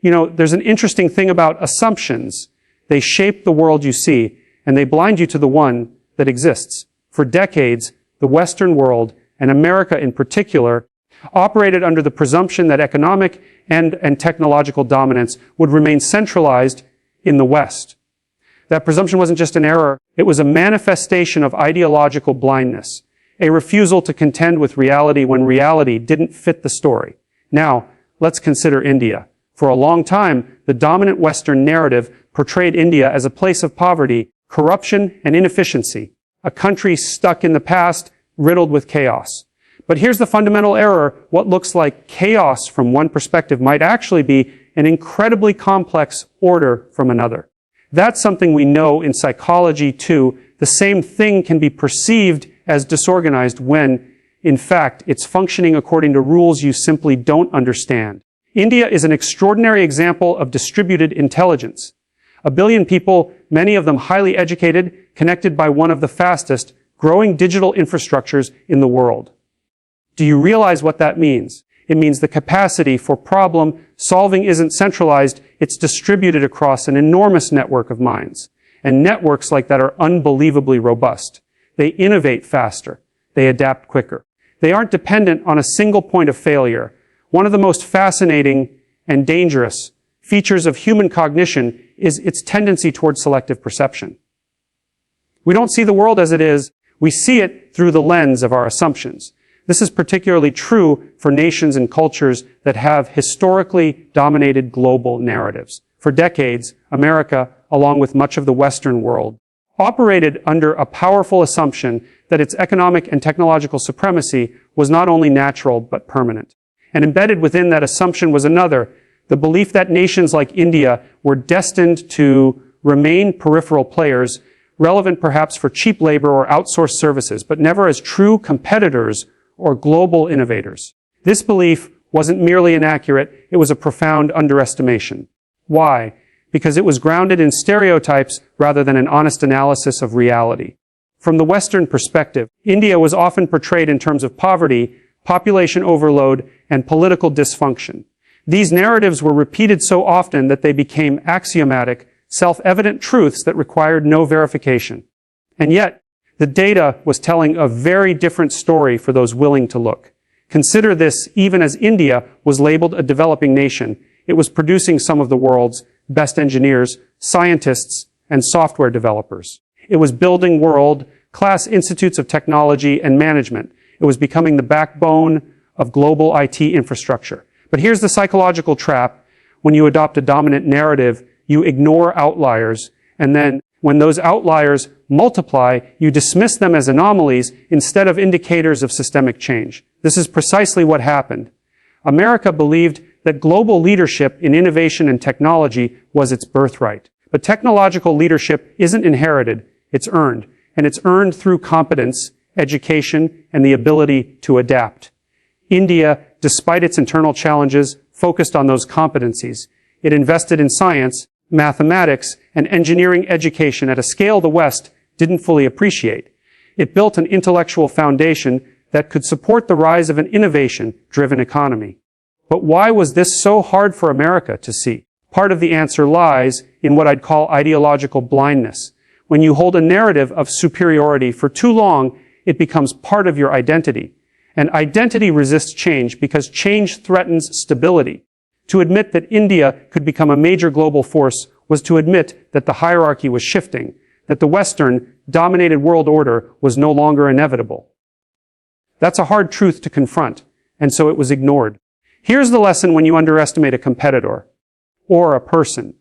There's an interesting thing about assumptions. They shape the world you see, and they blind you to the one that exists. For decades, the Western world, and America in particular, operated under the presumption that economic and technological dominance would remain centralized in the West. That presumption wasn't just an error, it was a manifestation of ideological blindness, a refusal to contend with reality when reality didn't fit the story. Now, let's consider India. For a long time, the dominant Western narrative portrayed India as a place of poverty, corruption, and inefficiency, a country stuck in the past, riddled with chaos. But here's the fundamental error. What looks like chaos from one perspective might actually be an incredibly complex order from another. That's something we know in psychology too. The same thing can be perceived as disorganized when, in fact, it's functioning according to rules you simply don't understand. India is an extraordinary example of distributed intelligence. 1 billion people, many of them highly educated, connected by one of the fastest growing digital infrastructures in the world. Do you realize what that means? It means the capacity for problem solving isn't centralized, it's distributed across an enormous network of minds. And networks like that are unbelievably robust. They innovate faster. They adapt quicker. They aren't dependent on a single point of failure. One of the most fascinating and dangerous features of human cognition is its tendency towards selective perception. We don't see the world as it is, we see it through the lens of our assumptions. This is particularly true for nations and cultures that have historically dominated global narratives. For decades, America, along with much of the Western world, operated under a powerful assumption that its economic and technological supremacy was not only natural but permanent. And embedded within that assumption was another, the belief that nations like India were destined to remain peripheral players, relevant perhaps for cheap labor or outsourced services, but never as true competitors or global innovators. This belief wasn't merely inaccurate, it was a profound underestimation. Why? Because it was grounded in stereotypes rather than an honest analysis of reality. From the Western perspective, India was often portrayed in terms of poverty, population overload, and political dysfunction. These narratives were repeated so often that they became axiomatic, self-evident truths that required no verification. And yet, the data was telling a very different story for those willing to look. Consider this, even as India was labeled a developing nation, it was producing some of the world's best engineers, scientists, and software developers. It was building world-class institutes of technology and management. It was becoming the backbone of global IT infrastructure. But here's the psychological trap. When you adopt a dominant narrative, you ignore outliers, and then when those outliers multiply, you dismiss them as anomalies instead of indicators of systemic change. This is precisely what happened. America believed that global leadership in innovation and technology was its birthright. But technological leadership isn't inherited, it's earned. And it's earned through competence, education, and the ability to adapt. India, despite its internal challenges, focused on those competencies. It invested in science, mathematics, and engineering education at a scale the West didn't fully appreciate. It built an intellectual foundation that could support the rise of an innovation-driven economy. But why was this so hard for America to see? Part of the answer lies in what I'd call ideological blindness. When you hold a narrative of superiority for too long, it becomes part of your identity. And identity resists change because change threatens stability. To admit that India could become a major global force was to admit that the hierarchy was shifting, that the Western, dominated world order was no longer inevitable. That's a hard truth to confront, and so it was ignored. Here's the lesson when you underestimate a competitor or a person.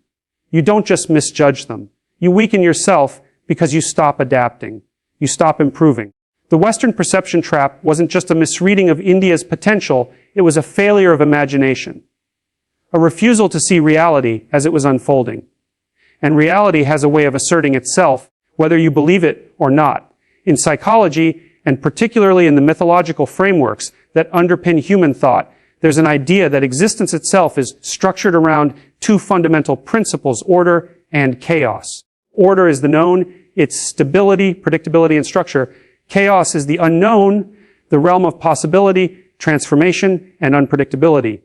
You don't just misjudge them. You weaken yourself because you stop adapting. You stop improving. The Western perception trap wasn't just a misreading of India's potential, it was a failure of imagination. A refusal to see reality as it was unfolding. And reality has a way of asserting itself, whether you believe it or not. In psychology, and particularly in the mythological frameworks that underpin human thought, there's an idea that existence itself is structured around two fundamental principles, order and chaos. Order is the known, its stability, predictability, and structure. Chaos is the unknown, the realm of possibility, transformation, and unpredictability.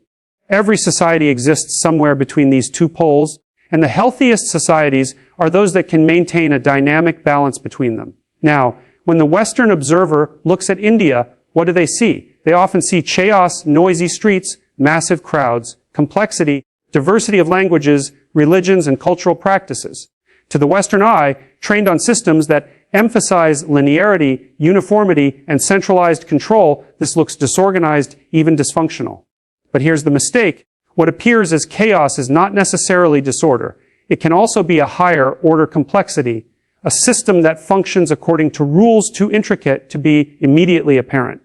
Every society exists somewhere between these two poles, and the healthiest societies are those that can maintain a dynamic balance between them. Now, when the Western observer looks at India, what do they see? They often see chaos, noisy streets, massive crowds, complexity, diversity of languages, religions, and cultural practices. To the Western eye, trained on systems that emphasize linearity, uniformity, and centralized control, this looks disorganized, even dysfunctional. But here's the mistake. What appears as chaos is not necessarily disorder. It can also be a higher order complexity, a system that functions according to rules too intricate to be immediately apparent.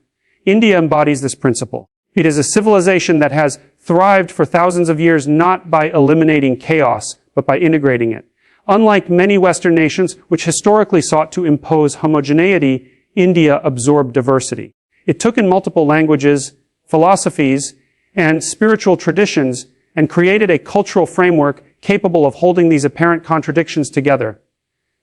India embodies this principle. It is a civilization that has thrived for thousands of years not by eliminating chaos, but by integrating it. Unlike many Western nations, which historically sought to impose homogeneity, India absorbed diversity. It took in multiple languages, philosophies, and spiritual traditions and created a cultural framework capable of holding these apparent contradictions together.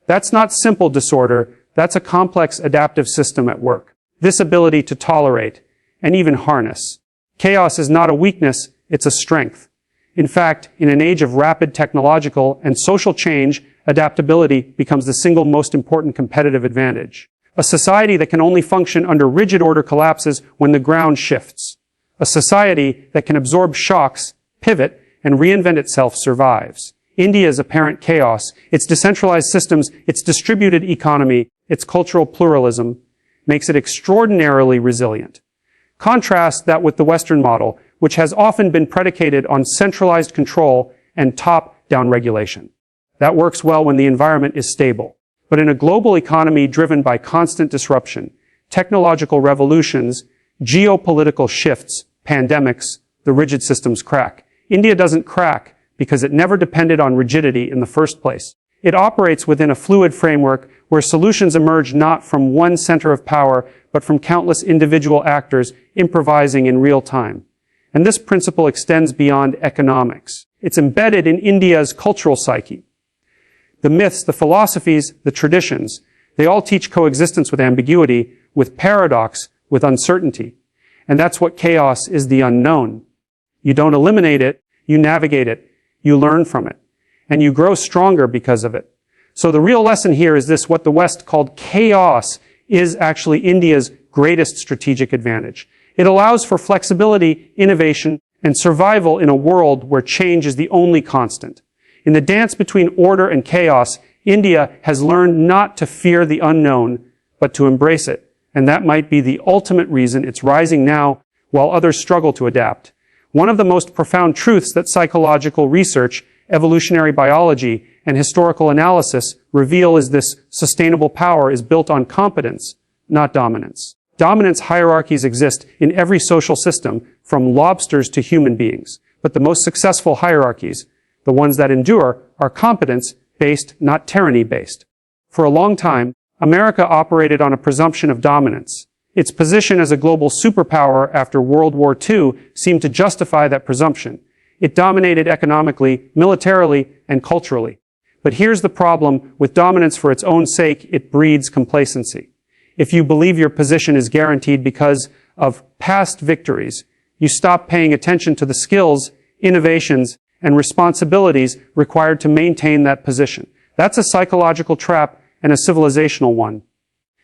That's not simple disorder, that's a complex adaptive system at work. This ability to tolerate and even harness. Chaos is not a weakness, it's a strength. In fact, in an age of rapid technological and social change, adaptability becomes the single most important competitive advantage. A society that can only function under rigid order collapses when the ground shifts. A society that can absorb shocks, pivot, and reinvent itself survives. India's apparent chaos, its decentralized systems, its distributed economy, its cultural pluralism, makes it extraordinarily resilient. Contrast that with the Western model, which has often been predicated on centralized control and top-down regulation. That works well when the environment is stable. But in a global economy driven by constant disruption, technological revolutions, geopolitical shifts, pandemics, the rigid systems crack. India doesn't crack because it never depended on rigidity in the first place. It operates within a fluid framework where solutions emerge not from one center of power, but from countless individual actors improvising in real time. And this principle extends beyond economics. It's embedded in India's cultural psyche. The myths, the philosophies, the traditions, they all teach coexistence with ambiguity, with paradox, with uncertainty. And that's what chaos is, the unknown. You don't eliminate it, you navigate it, you learn from it, and you grow stronger because of it. So the real lesson here is this: what the West called chaos is actually India's greatest strategic advantage. It allows for flexibility, innovation, and survival in a world where change is the only constant. In the dance between order and chaos, India has learned not to fear the unknown, but to embrace it. And that might be the ultimate reason it's rising now while others struggle to adapt. One of the most profound truths that psychological research, evolutionary biology, and historical analysis reveal is this: sustainable power is built on competence, not dominance. Dominance hierarchies exist in every social system, from lobsters to human beings. But the most successful hierarchies, the ones that endure, are competence-based, not tyranny-based. For a long time, America operated on a presumption of dominance. Its position as a global superpower after World War II seemed to justify that presumption. It dominated economically, militarily, and culturally. But here's the problem: with dominance for its own sake, it breeds complacency. If you believe your position is guaranteed because of past victories, you stop paying attention to the skills, innovations, and responsibilities required to maintain that position. That's a psychological trap and a civilizational one.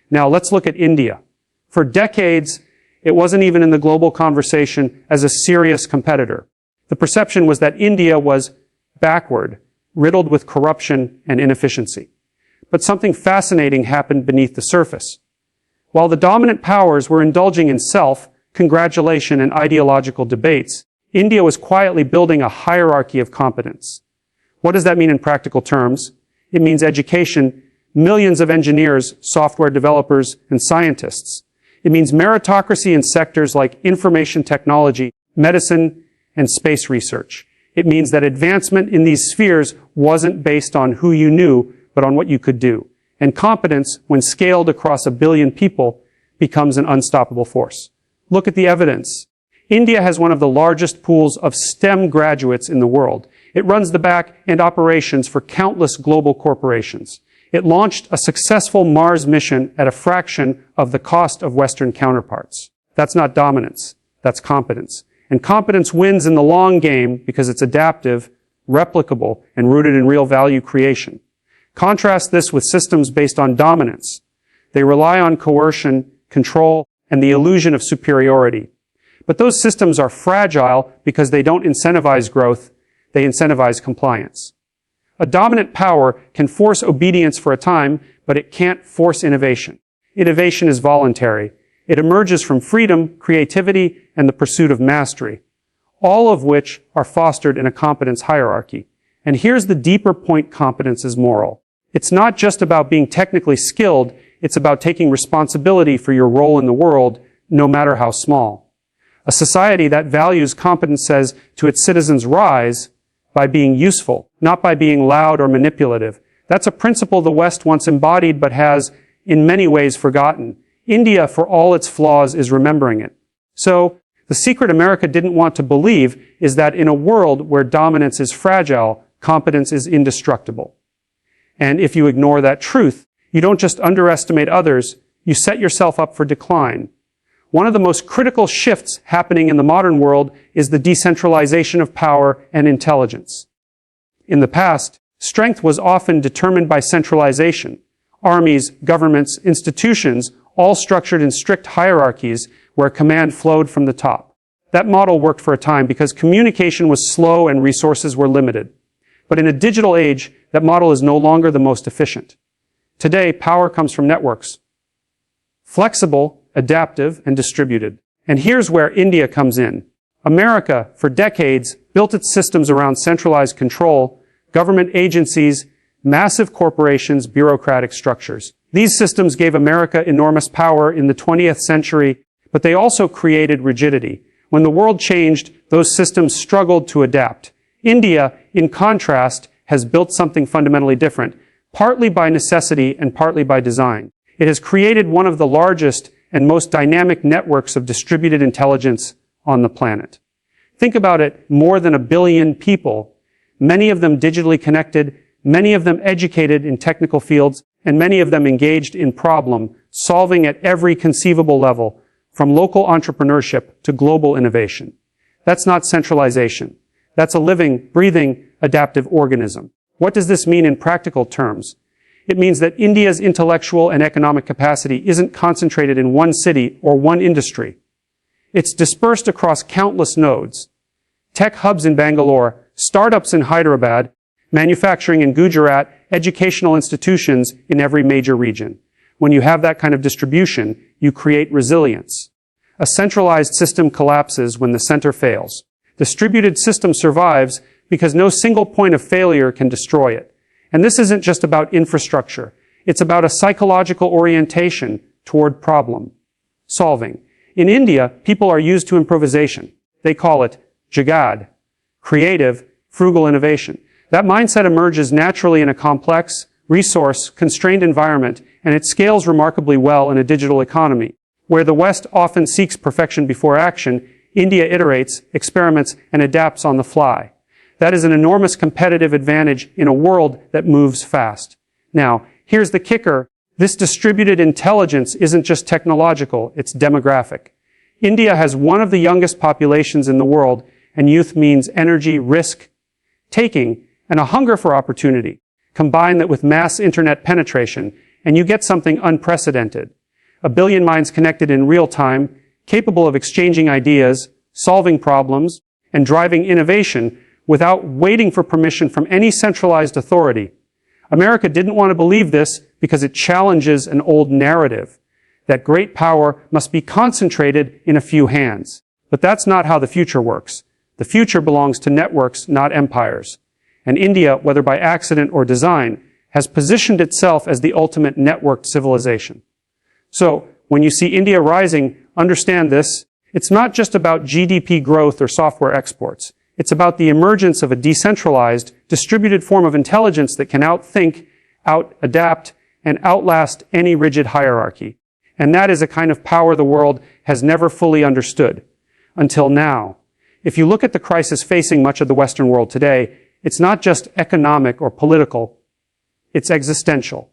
Now let's look at India. For decades, it wasn't even in the global conversation as a serious competitor. The perception was that India was backward, riddled with corruption and inefficiency. But something fascinating happened beneath the surface. While the dominant powers were indulging in self-congratulation and ideological debates, India was quietly building a hierarchy of competence. What does that mean in practical terms? It means education, millions of engineers, software developers, and scientists. It means meritocracy in sectors like information technology, medicine, and space research. It means that advancement in these spheres wasn't based on who you knew, but on what you could do. And competence, when scaled across 1 billion people, becomes an unstoppable force. Look at the evidence. India has one of the largest pools of STEM graduates in the world. It runs the back-end operations for countless global corporations. It launched a successful Mars mission at a fraction of the cost of Western counterparts. That's not dominance, that's competence. And competence wins in the long game because it's adaptive, replicable, and rooted in real value creation. Contrast this with systems based on dominance. They rely on coercion, control, and the illusion of superiority. But those systems are fragile because they don't incentivize growth, they incentivize compliance. A dominant power can force obedience for a time, but it can't force innovation. Innovation is voluntary. It emerges from freedom, creativity, and the pursuit of mastery, all of which are fostered in a competence hierarchy. And here's the deeper point: competence is moral. It's not just about being technically skilled, it's about taking responsibility for your role in the world, no matter how small. A society that values competence says to its citizens, rise by being useful, not by being loud or manipulative. That's a principle the West once embodied but has, in many ways, forgotten. India, for all its flaws, is remembering it. So, the secret America didn't want to believe is that in a world where dominance is fragile, competence is indestructible. And if you ignore that truth, you don't just underestimate others, you set yourself up for decline. One of the most critical shifts happening in the modern world is the decentralization of power and intelligence. In the past, strength was often determined by centralization. Armies, governments, institutions, all structured in strict hierarchies where command flowed from the top. That model worked for a time because communication was slow and resources were limited. But in a digital age, that model is no longer the most efficient. Today, power comes from networks. Flexible, adaptive, and distributed. And here's where India comes in. America, for decades, built its systems around centralized control, government agencies, massive corporations, bureaucratic structures. These systems gave America enormous power in the 20th century, but they also created rigidity. When the world changed, those systems struggled to adapt. India, in contrast, has built something fundamentally different, partly by necessity and partly by design. It has created one of the largest and most dynamic networks of distributed intelligence on the planet. Think about it: more than 1 billion people, many of them digitally connected, many of them educated in technical fields, and many of them engaged in problem solving at every conceivable level, from local entrepreneurship to global innovation. That's not centralization. That's a living, breathing, adaptive organism. What does this mean in practical terms? It means that India's intellectual and economic capacity isn't concentrated in one city or one industry. It's dispersed across countless nodes. Tech hubs in Bangalore, startups in Hyderabad, manufacturing in Gujarat, educational institutions in every major region. When you have that kind of distribution, you create resilience. A centralized system collapses when the center fails. Distributed system survives because no single point of failure can destroy it. And this isn't just about infrastructure. It's about a psychological orientation toward problem solving. In India, people are used to improvisation. They call it jagad, creative, frugal innovation. That mindset emerges naturally in a complex, resource-constrained environment, and it scales remarkably well in a digital economy. Where the West often seeks perfection before action, India iterates, experiments, and adapts on the fly. That is an enormous competitive advantage in a world that moves fast. Now, here's the kicker. This distributed intelligence isn't just technological, it's demographic. India has one of the youngest populations in the world, and youth means energy, risk-taking, and a hunger for opportunity. Combine that with mass internet penetration, and you get something unprecedented. 1 billion minds connected in real time, capable of exchanging ideas, solving problems, and driving innovation without waiting for permission from any centralized authority. America didn't want to believe this because it challenges an old narrative that great power must be concentrated in a few hands. But that's not how the future works. The future belongs to networks, not empires. And India, whether by accident or design, has positioned itself as the ultimate networked civilization. So, when you see India rising, understand this. It's not just about GDP growth or software exports. It's about the emergence of a decentralized, distributed form of intelligence that can outthink, out-adapt, and outlast any rigid hierarchy. And that is a kind of power the world has never fully understood. Until now. If you look at the crisis facing much of the Western world today, it's not just economic or political. It's existential.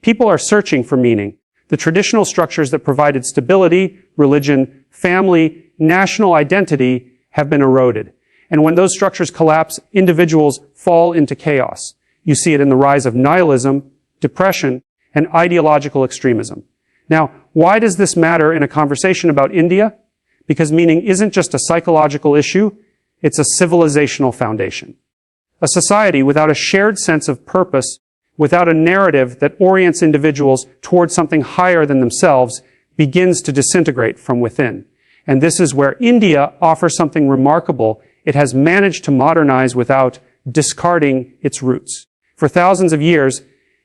People are searching for meaning. The traditional structures that provided stability, religion, family, national identity have been eroded. And when those structures collapse, individuals fall into chaos. You see it in the rise of nihilism, depression, and ideological extremism. Now, why does this matter in a conversation about India? Because meaning isn't just a psychological issue, it's a civilizational foundation. A society without a shared sense of purpose, without a narrative that orients individuals towards something higher than themselves, begins to disintegrate from within. And this is where India offers something remarkable. It has managed to modernize without discarding its roots. For thousands of years,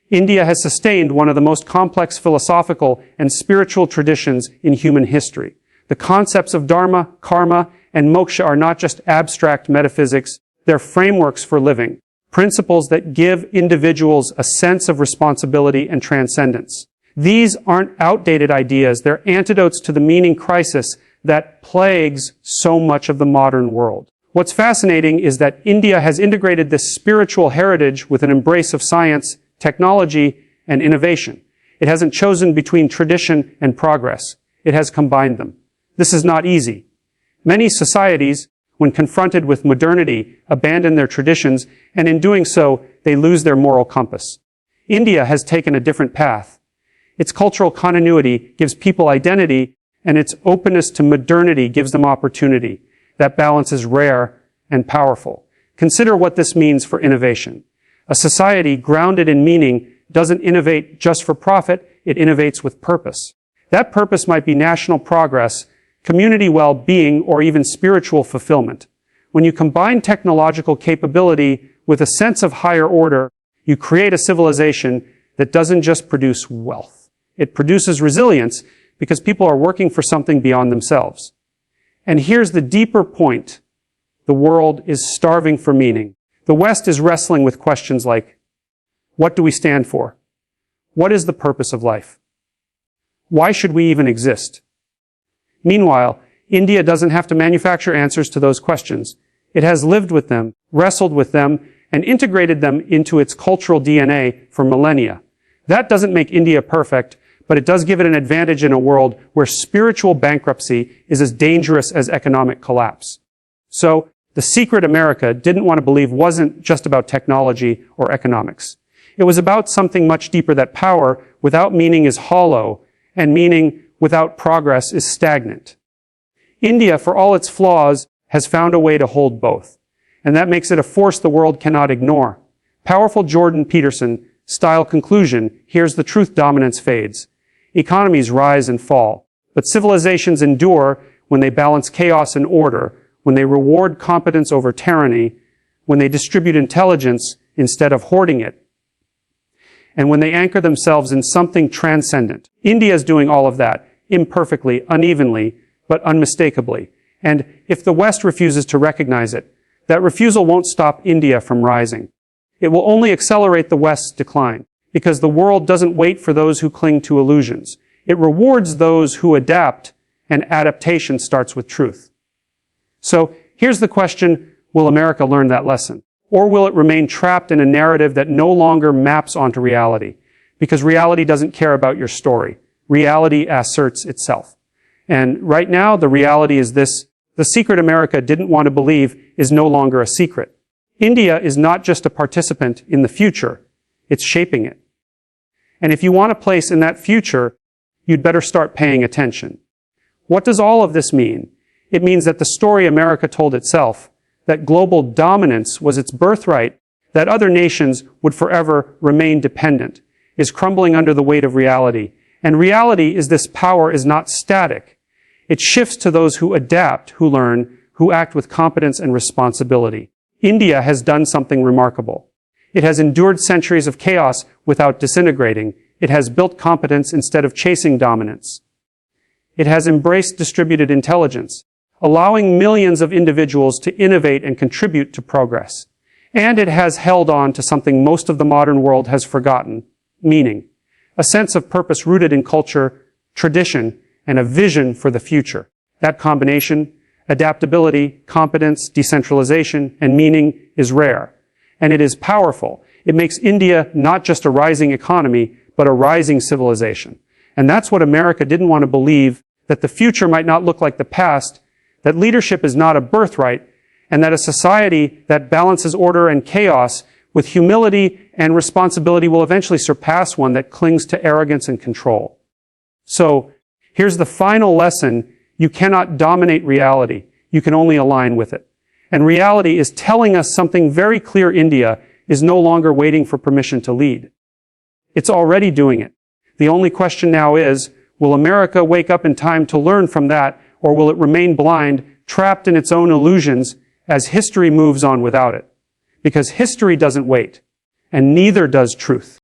India has sustained one of the most complex philosophical and spiritual traditions in human history. The concepts of dharma, karma, and moksha are not just abstract metaphysics, they're frameworks for living, principles that give individuals a sense of responsibility and transcendence. These aren't outdated ideas, they're antidotes to the meaning crisis that plagues so much of the modern world. What's fascinating is that India has integrated this spiritual heritage with an embrace of science, technology, and innovation. It hasn't chosen between tradition and progress. It has combined them. This is not easy. Many societies, when confronted with modernity, abandon their traditions, and in doing so, they lose their moral compass. India has taken a different path. Its cultural continuity gives people identity, and its openness to modernity gives them opportunity. That balance is rare and powerful. Consider what this means for innovation. A society grounded in meaning doesn't innovate just for profit, it innovates with purpose. That purpose might be national progress, community well-being, or even spiritual fulfillment. When you combine technological capability with a sense of higher order, you create a civilization that doesn't just produce wealth. It produces resilience because people are working for something beyond themselves. And here's the deeper point. The world is starving for meaning. The West is wrestling with questions like, what do we stand for? What is the purpose of life? Why should we even exist? Meanwhile, India doesn't have to manufacture answers to those questions. It has lived with them, wrestled with them, and integrated them into its cultural DNA for millennia. That doesn't make India perfect, but it does give it an advantage in a world where spiritual bankruptcy is as dangerous as economic collapse. So, the secret America didn't want to believe wasn't just about technology or economics. It was about something much deeper, that power without meaning is hollow, and meaning without progress is stagnant. India, for all its flaws, has found a way to hold both. And that makes it a force the world cannot ignore. Powerful Jordan Peterson style conclusion, here's the truth: dominance fades. Economies rise and fall, but civilizations endure when they balance chaos and order, when they reward competence over tyranny, when they distribute intelligence instead of hoarding it, and when they anchor themselves in something transcendent. India is doing all of that, imperfectly, unevenly, but unmistakably. And if the West refuses to recognize it, that refusal won't stop India from rising. It will only accelerate the West's decline, because the world doesn't wait for those who cling to illusions. It rewards those who adapt, and adaptation starts with truth. So here's the question: will America learn that lesson? Or will it remain trapped in a narrative that no longer maps onto reality? Because reality doesn't care about your story. Reality asserts itself. And right now, the reality is this: the secret America didn't want to believe is no longer a secret. India is not just a participant in the future, it's shaping it. And if you want a place in that future, you'd better start paying attention. What does all of this mean? It means that the story America told itself, that global dominance was its birthright, that other nations would forever remain dependent, is crumbling under the weight of reality. And reality is this: power is not static. It shifts to those who adapt, who learn, who act with competence and responsibility. India has done something remarkable. It has endured centuries of chaos without disintegrating. It has built competence instead of chasing dominance. It has embraced distributed intelligence, allowing millions of individuals to innovate and contribute to progress. And it has held on to something most of the modern world has forgotten: meaning. A sense of purpose rooted in culture, tradition, and a vision for the future. That combination, adaptability, competence, decentralization, and meaning, is rare. And it is powerful. It makes India not just a rising economy, but a rising civilization. And that's what America didn't want to believe, that the future might not look like the past, that leadership is not a birthright, and that a society that balances order and chaos with humility and responsibility will eventually surpass one that clings to arrogance and control. So, here's the final lesson. You cannot dominate reality. You can only align with it. And reality is telling us something very clear. India is no longer waiting for permission to lead. It's already doing it. The only question now is, will America wake up in time to learn from that, or will it remain blind, trapped in its own illusions as history moves on without it? Because history doesn't wait, and neither does truth.